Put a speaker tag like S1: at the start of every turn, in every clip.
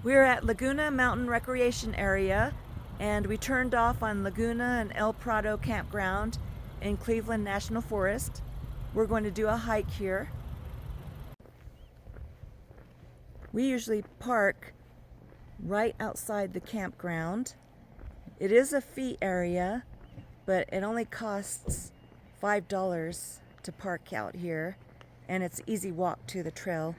S1: We're at Laguna Mountain Recreation Area, and we turned off on Laguna and El Prado campground in Cleveland National Forest. We're going to do a hike here. We usually park right outside the campground. It is a fee area, but it only costs $5 to park out here, and it's easy walk to the trail.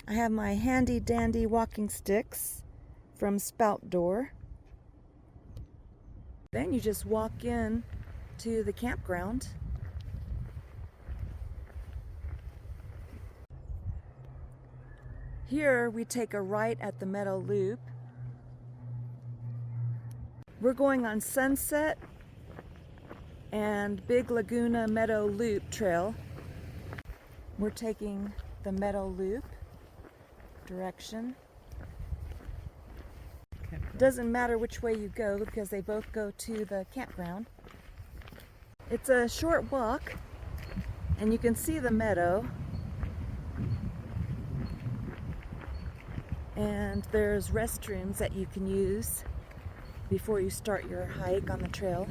S1: I have my handy dandy walking sticks from Spout Door. Then you just walk in to the campground. Here we take a right at the Meadow Loop. We're going on Sunset and Big Laguna Meadow Loop Trail. We're taking the Meadow Loop direction. It doesn't matter which way you go because they both go to the campground. It's a short walk and you can see the meadow, and there's restrooms that you can use before you start your hike on the trail.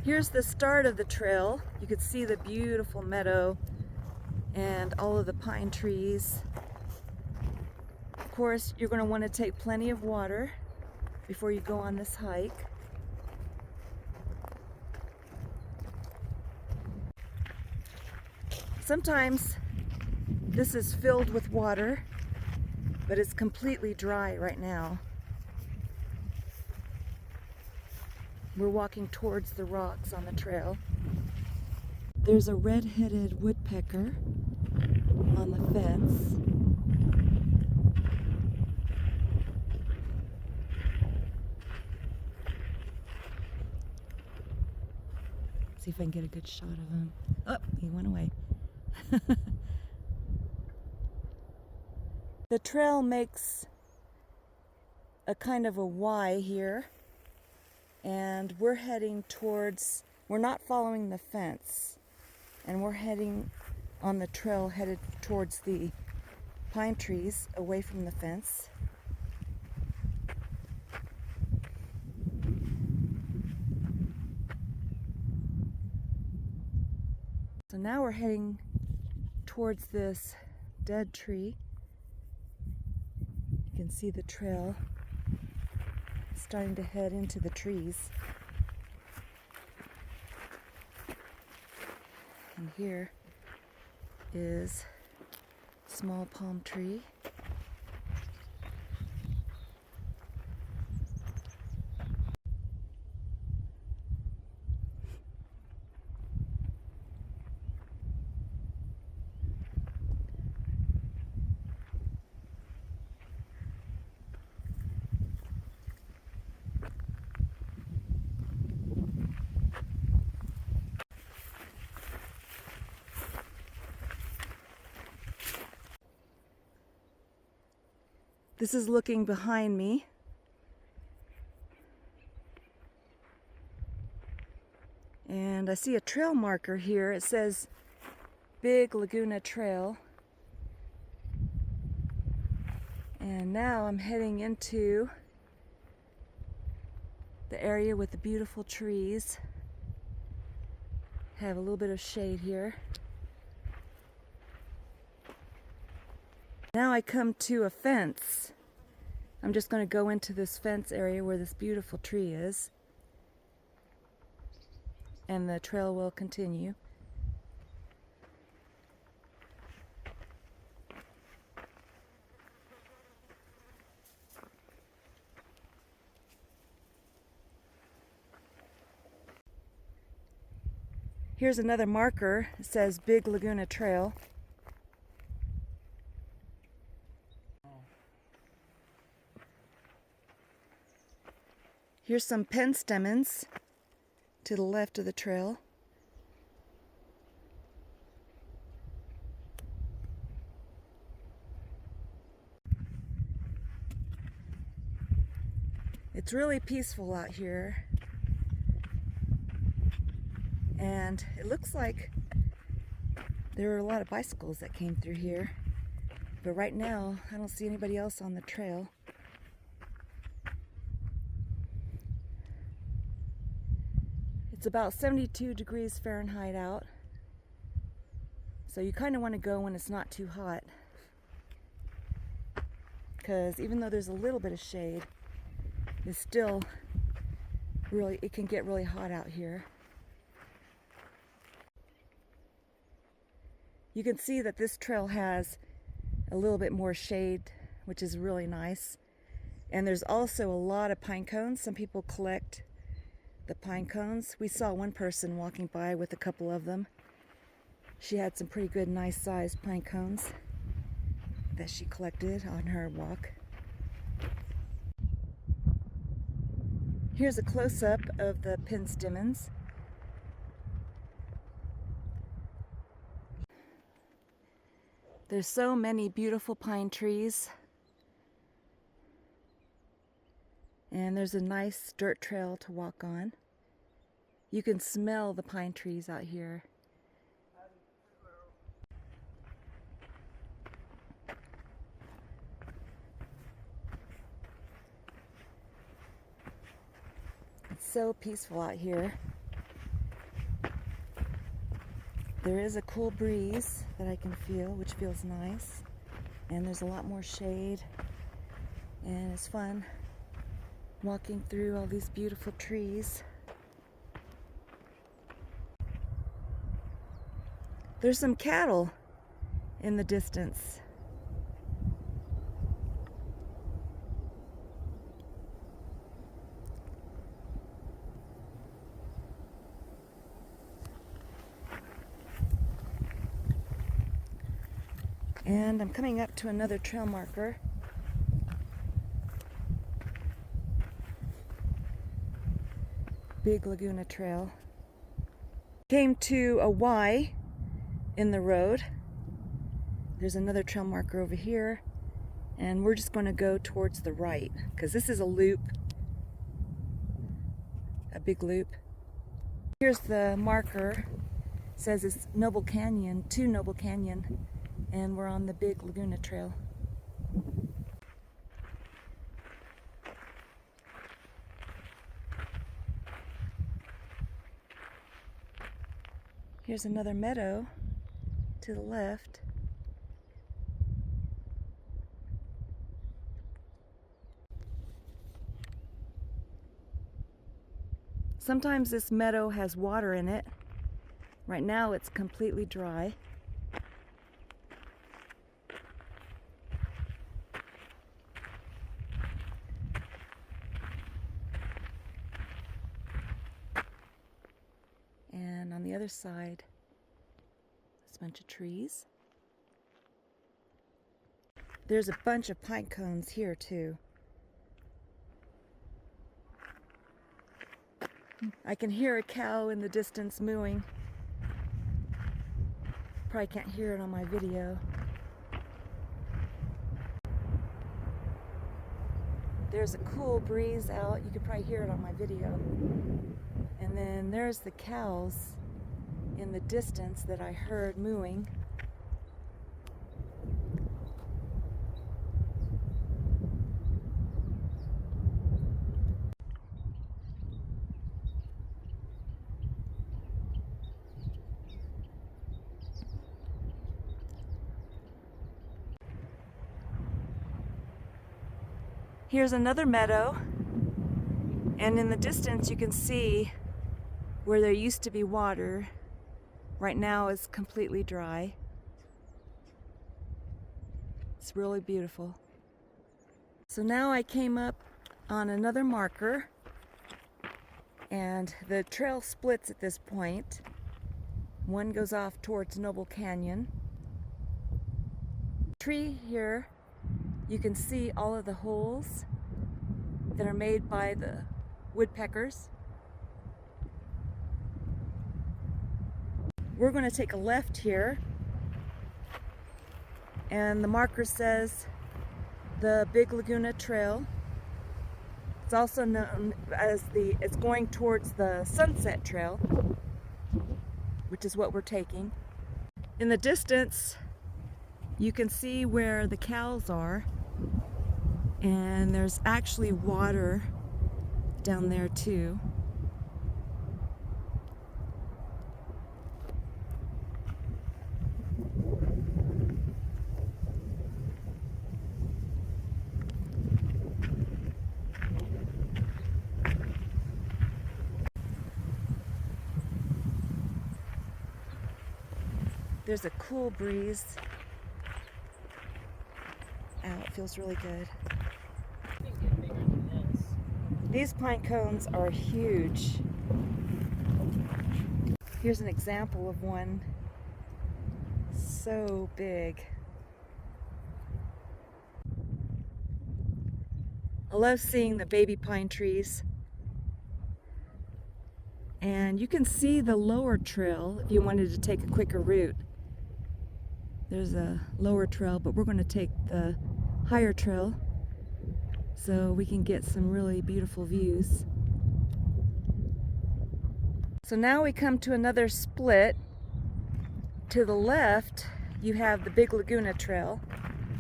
S1: Here's the start of the trail. You can see the beautiful meadow and all of the pine trees. Of course, you're going to want to take plenty of water before you go on this hike. Sometimes this is filled with water, but it's completely dry right now. We're walking towards the rocks on the trail. There's a red-headed woodpecker on the fence. See if I can get a good shot of him. Oh, he went away. The trail makes a kind of a Y here, and we're heading towards, we're not following the fence, and we're heading on the trail headed towards the pine trees away from the fence. So now we're heading towards this dead tree. You can see the trail starting to head into the trees. And here is a small palm tree. This is looking behind me. And I see a trail marker here. It says Big Laguna Trail. And now I'm heading into the area with the beautiful trees. Have a little bit of shade here. Now I come to a fence. I'm just going to go into this fence area where this beautiful tree is, and the trail will continue. Here's another marker. It says Big Laguna Trail. Here's some penstemons to the left of the trail. It's really peaceful out here. And it looks like there are a lot of bicycles that came through here, but right now I don't see anybody else on the trail. It's about 72 degrees Fahrenheit out, so you kind of want to go when it's not too hot, because even though there's a little bit of shade, it's still really, it can get really hot out here. You can see that this trail has a little bit more shade, which is really nice. And there's also a lot of pine cones. Some people collect the pine cones. We saw one person walking by with a couple of them. She had some pretty good, nice sized pine cones that she collected on her walk. Here's a close-up of the penstemons. There's so many beautiful pine trees. And there's a nice dirt trail to walk on. You can smell the pine trees out here. It's so peaceful out here. There is a cool breeze that I can feel, which feels nice. And there's a lot more shade. And it's fun walking through all these beautiful trees. There's some cattle in the distance. And I'm coming up to another trail marker. Big Laguna Trail. Came to a Y in the road. There's another trail marker over here, and we're just going to go towards the right because this is a loop, a big loop. Here's the marker. It says it's Noble Canyon, to Noble Canyon, and we're on the Big Laguna Trail. Here's another meadow to the left. Sometimes this meadow has water in it. Right now it's completely dry. And on the other side, there's a bunch of trees. There's a bunch of pine cones here too. I can hear a cow in the distance mooing. Probably can't hear it on my video. There's a cool breeze out. You could probably hear it on my video. And then there's the cows in the distance that I heard mooing. Here's another meadow, and in the distance you can see where there used to be water. Right now it's completely dry. It's really beautiful. So now I came up on another marker, and the trail splits at this point. One goes off towards Noble Canyon. Tree here, you can see all of the holes that are made by the woodpeckers. We're going to take a left here, and the marker says the Big Laguna Trail. It's also known as it's going towards the Sunset Trail. which is what we're taking. In the distance, you can see where the cows are, and there's actually water down there too. There's a cool breeze. Ow, it feels really good. These pine cones are huge. Here's an example of one so big. I love seeing the baby pine trees. And you can see the lower trail if you wanted to take a quicker route. There's a lower trail, but we're going to take the higher trail so we can get some really beautiful views. So now we come to another split. To the left, you have the Big Laguna Trail,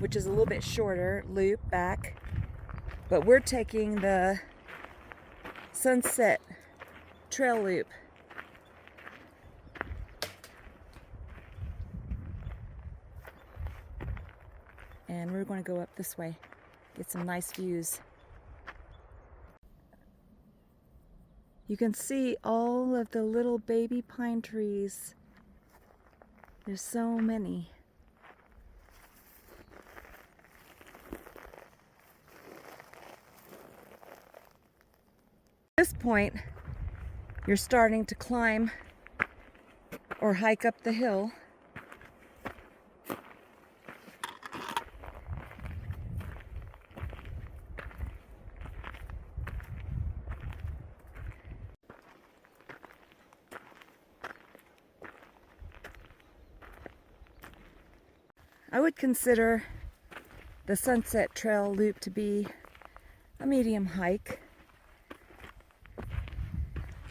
S1: which is a little bit shorter loop back, but we're taking the Sunset Trail loop. And we're going to go up this way, get some nice views. You can see all of the little baby pine trees. There's so many. At this point, you're starting to climb or hike up the hill. I would consider the Sunset Trail loop to be a medium hike.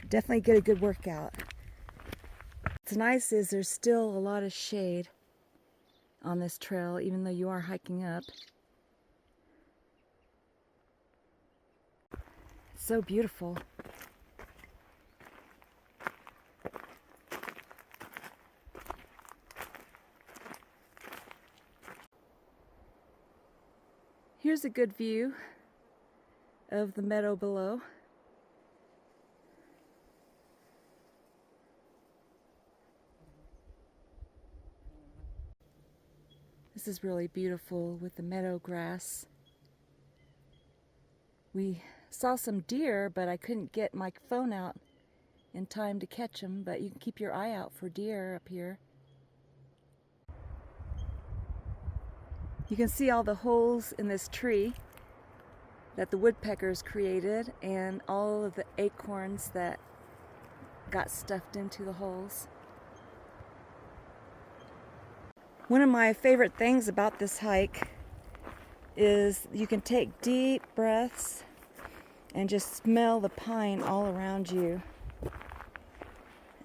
S1: Definitely get a good workout. What's nice is there's still a lot of shade on this trail, even though you are hiking up. It's so beautiful. Here's a good view of the meadow below. This is really beautiful with the meadow grass. We saw some deer, but I couldn't get my phone out in time to catch them, but you can keep your eye out for deer up here. You can see all the holes in this tree that the woodpeckers created and all of the acorns that got stuffed into the holes. One of my favorite things about this hike is you can take deep breaths and just smell the pine all around you,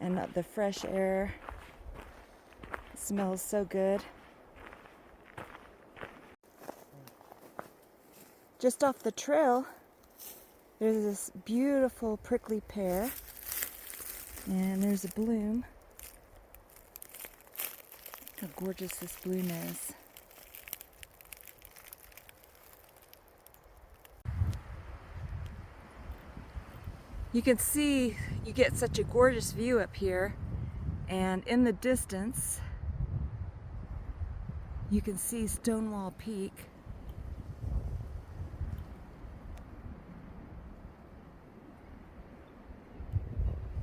S1: and the fresh air. It smells so good. Just off the trail, there's this beautiful prickly pear, and there's a bloom. Look how gorgeous this bloom is. You can see, you get such a gorgeous view up here, and in the distance, you can see Stonewall Peak.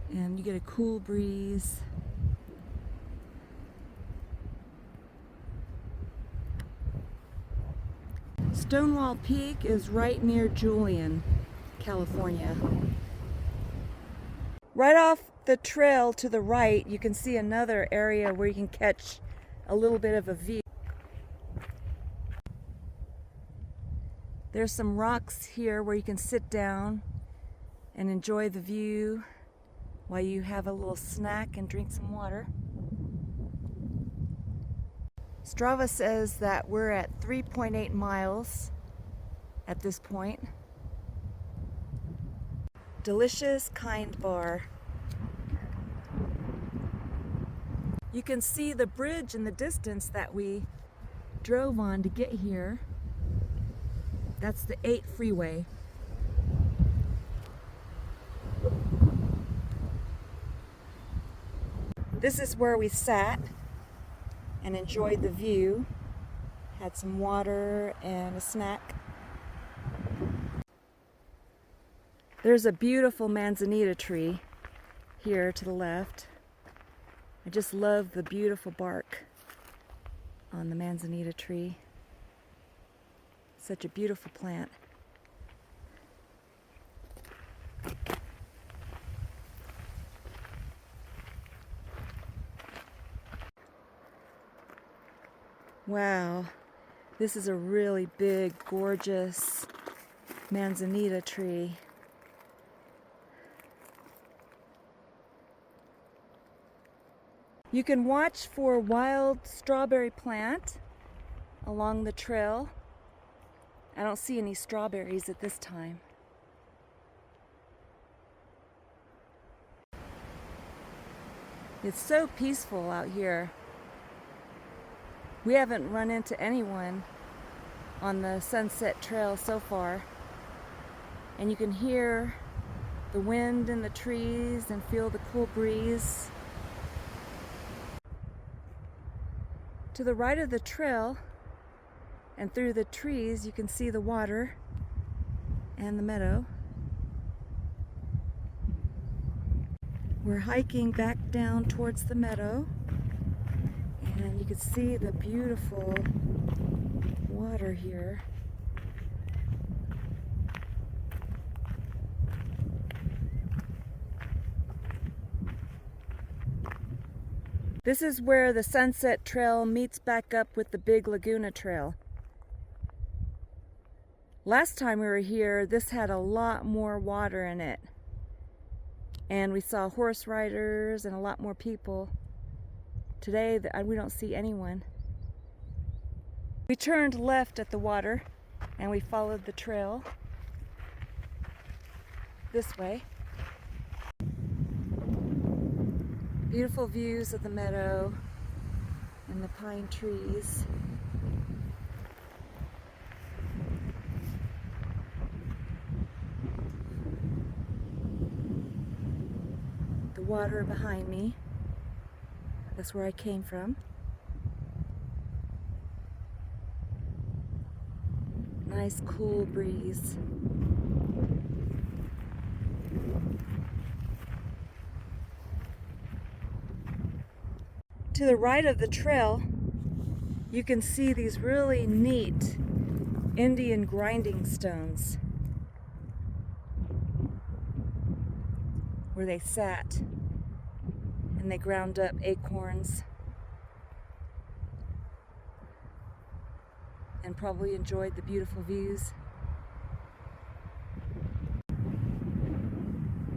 S1: And you get a cool breeze. Stonewall Peak is right near Julian, California. Right off the trail to the right, you can see another area where you can catch a little bit of a view. There's some rocks here where you can sit down and enjoy the view while you have a little snack and drink some water. Strava says that we're at 3.8 miles at this point. Delicious Kind Bar. You can see the bridge in the distance that we drove on to get here. That's the 8 freeway. This is where we sat and enjoyed the view. Had some water and a snack. There's a beautiful manzanita tree here to the left. I just love the beautiful bark on the manzanita tree. Such a beautiful plant. Wow, this is a really big, gorgeous manzanita tree. You can watch for wild strawberry plant along the trail. I don't see any strawberries at this time. It's so peaceful out here. We haven't run into anyone on the Sunset Trail so far. And you can hear the wind in the trees and feel the cool breeze. To the right of the trail and through the trees, you can see the water and the meadow. We're hiking back down towards the meadow, and you can see the beautiful water here. This is where the Sunset Trail meets back up with the big Laguna Trail. Last time we were here, this had a lot more water in it. And we saw horse riders and a lot more people. Today, we don't see anyone. We turned left at the water and we followed the trail this way. Beautiful views of the meadow and the pine trees. The water behind me. That's where I came from. Nice cool breeze. To the right of the trail, you can see these really neat Indian grinding stones where they sat and they ground up acorns and probably enjoyed the beautiful views.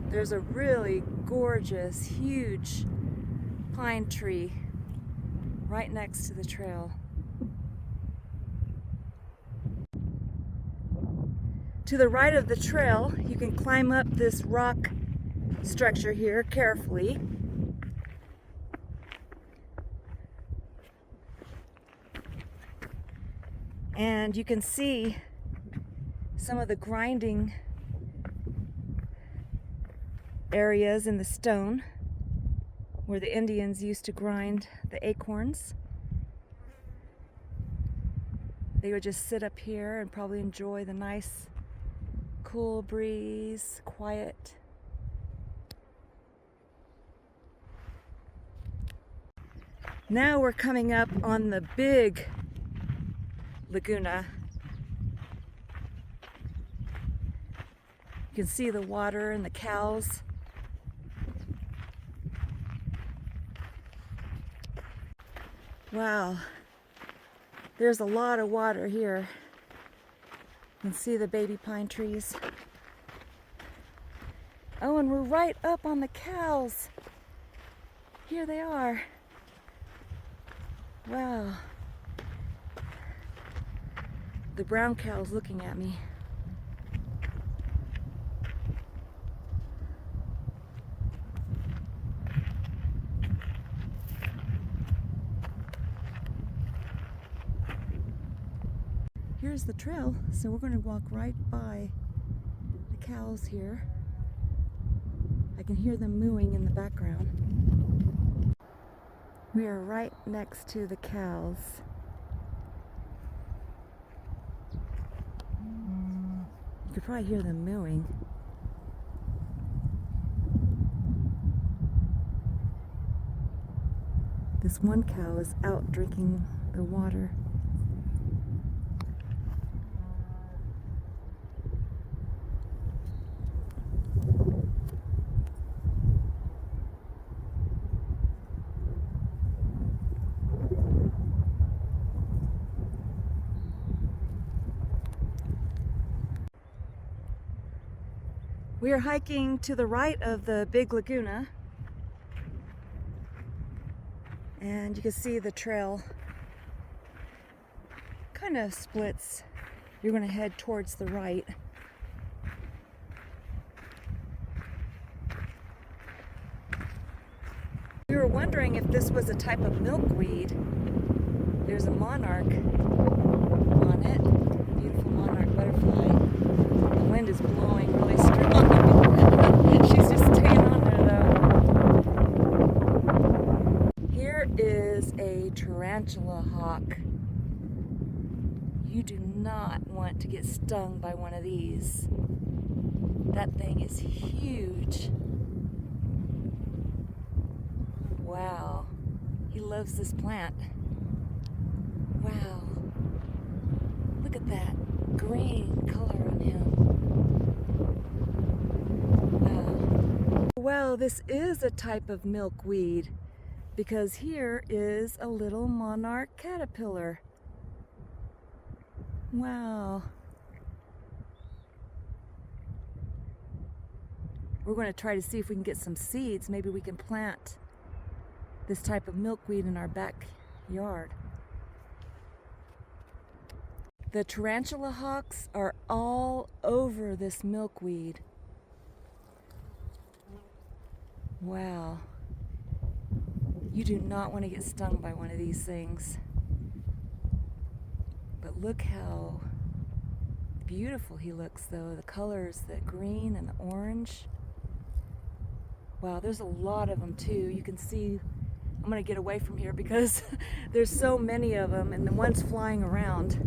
S1: There's a really gorgeous, huge pine tree right next to the trail. To the right of the trail, you can climb up this rock structure here carefully. And you can see some of the grinding areas in the stone where the Indians used to grind the acorns. They would just sit up here and probably enjoy the nice cool breeze, quiet. Now we're coming up on the big Laguna. You can see the water and the cows. Wow, there's a lot of water here. You can see the baby pine trees. Oh, and we're right up on the cows. Here they are. Wow. The brown cow's looking at me. Here's the trail, so we're going to walk right by the cows here. I can hear them mooing in the background. We are right next to the cows. You could probably hear them mooing. This one cow is out drinking the water. We are hiking to the right of the big laguna, and you can see the trail kind of splits. You're going to head towards the right. We were wondering if this was a type of milkweed. There's a monarch on it, beautiful monarch butterfly. The wind is blowing really strong. She's just staying on there though. Here is a tarantula hawk. You do not want to get stung by one of these. That thing is huge. Wow, he loves this plant. Wow, look at that green color on him. Wow, this is a type of milkweed because here is a little monarch caterpillar. Wow. We're going to try to see if we can get some seeds. Maybe we can plant this type of milkweed in our backyard. The tarantula hawks are all over this milkweed. Wow. You do not want to get stung by one of these things. But look how beautiful he looks though. The colors, the green and the orange. Wow, there's a lot of them too. You can see, I'm going to get away from here because there's so many of them and the ones flying around.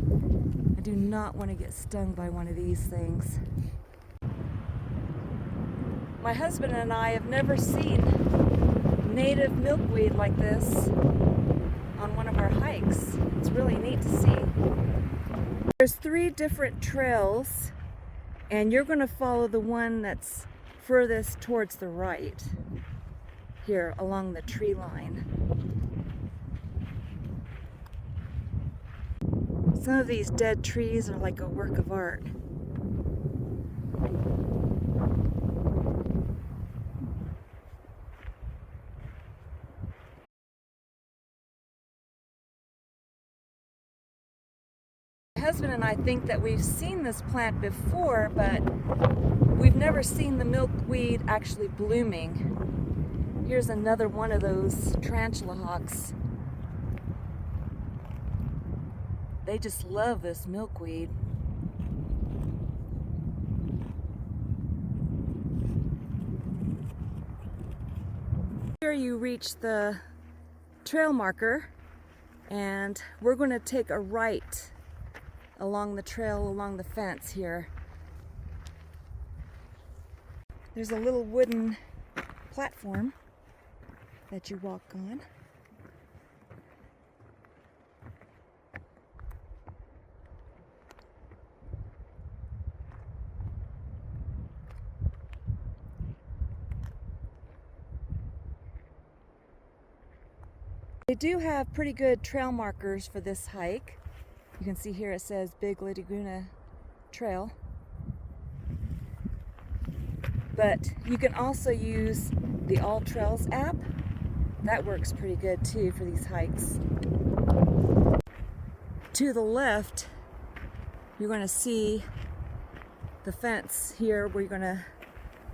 S1: I do not want to get stung by one of these things. My husband and I have never seen native milkweed like this on one of our hikes. It's really neat to see. There's 3 different trails and you're going to follow the one that's furthest towards the right here along the tree line. Some of these dead trees are like a work of art. My husband and I think that we've seen this plant before, but we've never seen the milkweed actually blooming. Here's another one of those tarantula hawks. They just love this milkweed. Here you reach the trail marker and we're going to take a right along the trail, along the fence here. There's a little wooden platform that you walk on. They do have pretty good trail markers for this hike. You can see here it says Big Laguna Trail. But you can also use the All Trails app. That works pretty good too for these hikes. To the left, you're going to see the fence here where you're going to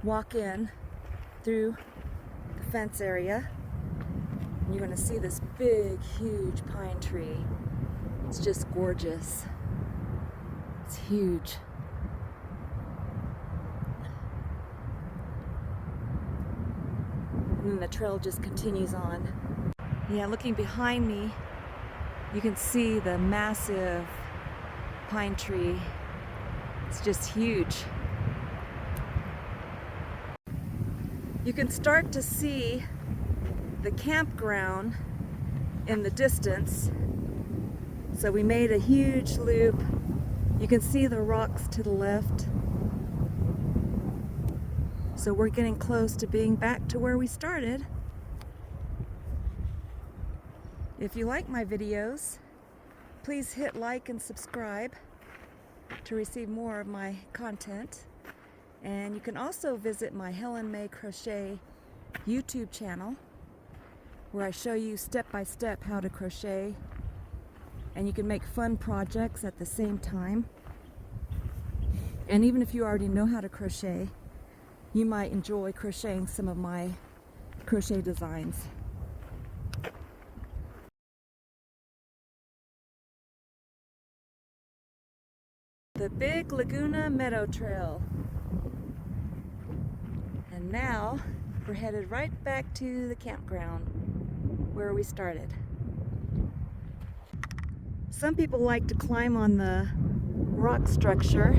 S1: walk in through the fence area. And you're going to see this big, huge pine tree. It's just gorgeous. It's huge. And then the trail just continues on. Yeah, looking behind me, you can see the massive pine tree. It's just huge. You can start to see the campground in the distance. So we made a huge loop. You can see the rocks to the left. So we're getting close to being back to where we started. If you like my videos, please hit like and subscribe to receive more of my content. And you can also visit my Helen May Crochet YouTube channel, where I show you step by step how to crochet, and you can make fun projects at the same time. And even if you already know how to crochet, you might enjoy crocheting some of my crochet designs. The Big Laguna Meadow Trail. And now we're headed right back to the campground where we started. Some people like to climb on the rock structure.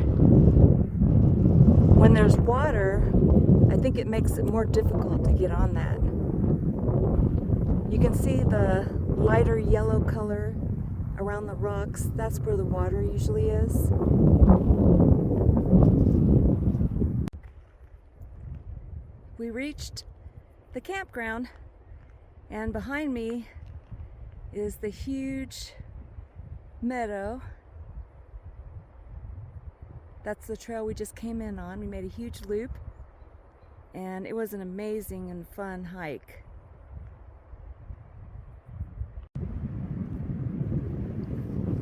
S1: When there's water, I think it makes it more difficult to get on that. You can see the lighter yellow color around the rocks. That's where the water usually is. We reached the campground, and behind me is the huge meadow. That's the trail we just came in on. We made a huge loop, and it was an amazing and fun hike.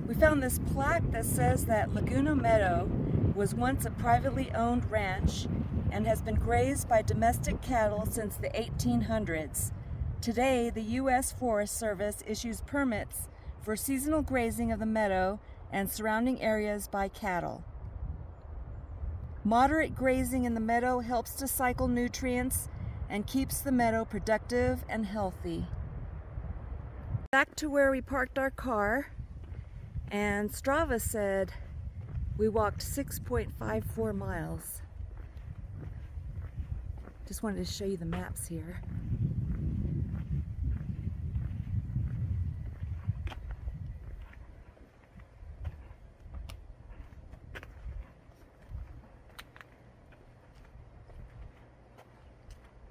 S1: We found this plaque that says that Laguna Meadow was once a privately owned ranch and has been grazed by domestic cattle since the 1800s. Today, the U.S. Forest Service issues permits for seasonal grazing of the meadow and surrounding areas by cattle. Moderate grazing in the meadow helps to cycle nutrients and keeps the meadow productive and healthy. Back to where we parked our car, and Strava said we walked 6.54 miles. Just wanted to show you the maps here.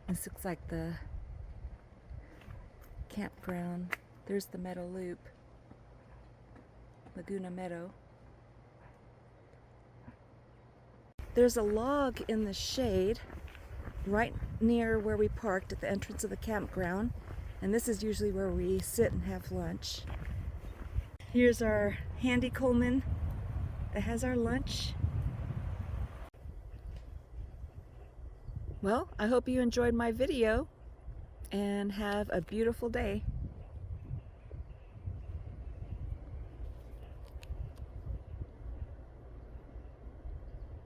S1: This looks like the campground. There's the meadow loop, Laguna Meadow. There's a log in the shade right near where we parked at the entrance of the campground, and this is usually where we sit and have lunch. Here's our handy Coleman that has our lunch. Well, I hope you enjoyed my video and have a beautiful day.